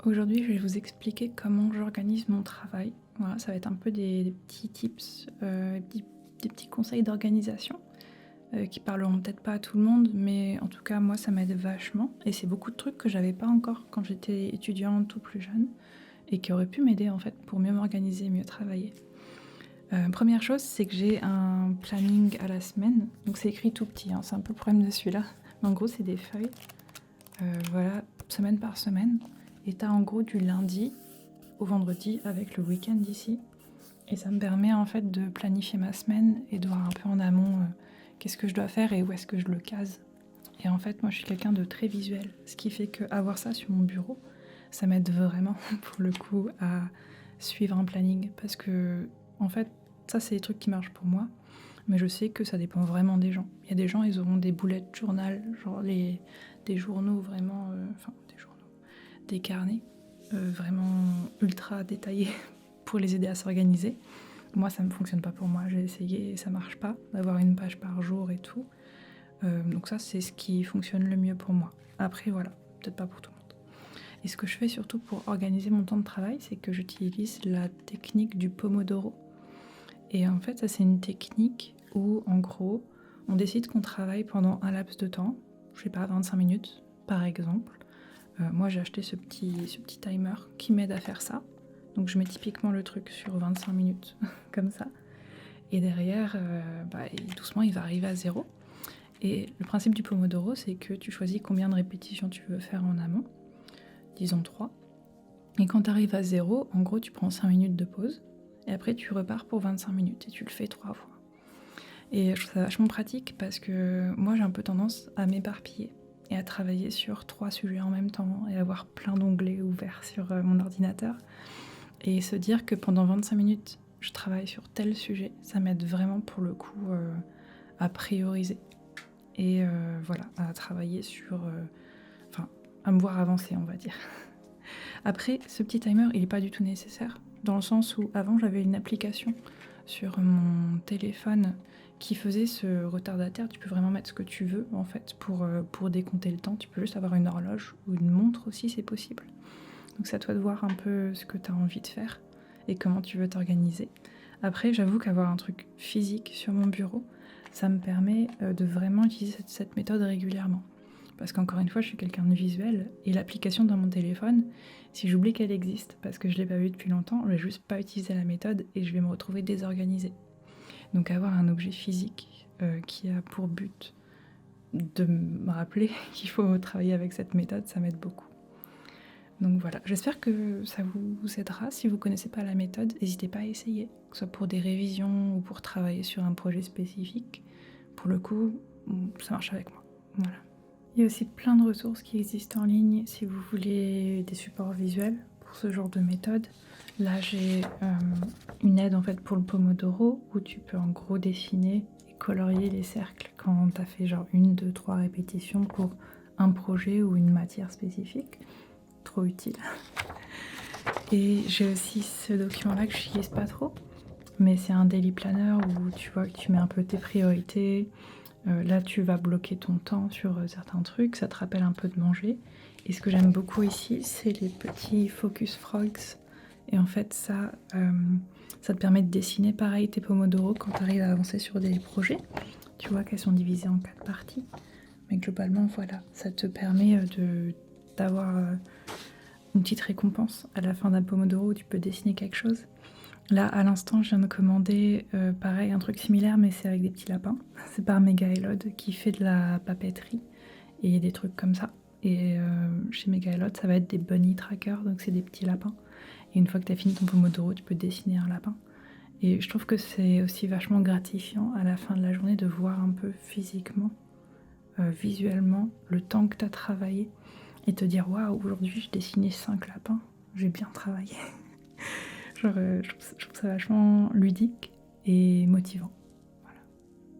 Aujourd'hui, je vais vous expliquer comment j'organise mon travail. Voilà, ça va être un peu des petits tips, des petits conseils d'organisation, qui parleront peut-être pas à tout le monde, mais en tout cas, moi, ça m'aide vachement et c'est beaucoup de trucs que j'avais pas encore quand j'étais étudiante ou plus jeune et qui auraient pu m'aider, en fait, pour mieux m'organiser, mieux travailler. 1re chose, c'est que j'ai un planning à la semaine, donc c'est écrit tout petit, hein, c'est un peu le problème de celui-là. Mais en gros, c'est des feuilles, voilà, semaine par semaine. Et t'as en gros du lundi au vendredi avec le week-end ici. Et ça me permet en fait de planifier ma semaine et de voir un peu en amont qu'est-ce que je dois faire et où est-ce que je le case. Et en fait, moi je suis quelqu'un de très visuel, ce qui fait qu'avoir ça sur mon bureau, ça m'aide vraiment pour le coup à suivre un planning. Parce que en fait, ça c'est des trucs qui marchent pour moi, mais je sais que ça dépend vraiment des gens. Il y a des gens, ils auront des bullet journal, genre des journaux vraiment, des carnets vraiment ultra détaillés pour les aider à s'organiser. Moi, ça ne fonctionne pas pour moi. J'ai essayé et ça marche pas d'avoir une page par jour et tout. Donc ça, c'est ce qui fonctionne le mieux pour moi. Après, voilà, peut-être pas pour tout le monde. Et ce que je fais surtout pour organiser mon temps de travail, c'est que j'utilise la technique du Pomodoro. Et en fait, ça, c'est une technique où, en gros, on décide qu'on travaille pendant un laps de temps, je sais pas, 25 minutes, par exemple. Moi, j'ai acheté ce petit timer qui m'aide à faire ça. Donc, je mets typiquement le truc sur 25 minutes, comme ça. Et derrière, doucement, il va arriver à 0. Et le principe du Pomodoro, c'est que tu choisis combien de répétitions tu veux faire en amont. Disons 3. Et quand tu arrives à 0, en gros, tu prends 5 minutes de pause. Et après, tu repars pour 25 minutes et tu le fais 3 fois. Et je trouve ça vachement pratique parce que moi, j'ai un peu tendance à m'éparpiller et à travailler sur 3 sujets en même temps et avoir plein d'onglets ouverts sur mon ordinateur. Et se dire que pendant 25 minutes, je travaille sur tel sujet, ça m'aide vraiment pour le coup à prioriser. Et voilà, à travailler sur... à me voir avancer, on va dire. Après, ce petit timer, il n'est pas du tout nécessaire, dans le sens où avant, j'avais une application sur mon téléphone qui faisait ce retardataire. Tu peux vraiment mettre ce que tu veux, en fait, pour décompter le temps. Tu peux juste avoir une horloge ou une montre aussi, c'est possible. Donc c'est à toi de voir un peu ce que tu as envie de faire et comment tu veux t'organiser. Après, j'avoue qu'avoir un truc physique sur mon bureau, ça me permet de vraiment utiliser cette méthode régulièrement. Parce qu'encore une fois, je suis quelqu'un de visuel et l'application dans mon téléphone, si j'oublie qu'elle existe parce que je ne l'ai pas vue depuis longtemps, je ne vais juste pas utiliser la méthode et je vais me retrouver désorganisée. Donc avoir un objet physique qui a pour but de me rappeler qu'il faut travailler avec cette méthode, ça m'aide beaucoup. Donc voilà, j'espère que ça vous aidera. Si vous ne connaissez pas la méthode, n'hésitez pas à essayer, que ce soit pour des révisions ou pour travailler sur un projet spécifique. Pour le coup, ça marche avec moi. Voilà. Il y a aussi plein de ressources qui existent en ligne si vous voulez des supports visuels pour ce genre de méthode. Là, j'ai une aide en fait pour le Pomodoro où tu peux en gros dessiner et colorier les cercles quand tu as fait genre 1, 2, 3 répétitions pour un projet ou une matière spécifique. Trop utile. Et j'ai aussi ce document-là que je n'utilise pas trop, mais c'est un daily planner où tu vois que tu mets un peu tes priorités. Là, tu vas bloquer ton temps sur certains trucs, ça te rappelle un peu de manger. Et ce que j'aime beaucoup ici, c'est les petits focus frogs. Et en fait, ça te permet de dessiner pareil tes Pomodoro quand tu arrives à avancer sur des projets. Tu vois qu'elles sont divisées en 4 parties. Mais globalement, voilà, ça te permet d'avoir une petite récompense à la fin d'un Pomodoro où tu peux dessiner quelque chose. Là, à l'instant, je viens de commander pareil, un truc similaire, mais c'est avec des petits lapins. C'est par Megaelod qui fait de la papeterie et des trucs comme ça. Et chez Megaelod, ça va être des bunny trackers, donc c'est des petits lapins. Et une fois que tu as fini ton Pomodoro, tu peux dessiner un lapin. Et je trouve que c'est aussi vachement gratifiant à la fin de la journée de voir un peu physiquement, visuellement, le temps que tu as travaillé et te dire waouh, aujourd'hui j'ai dessiné 5 lapins, j'ai bien travaillé. Genre, je trouve ça vachement ludique et motivant.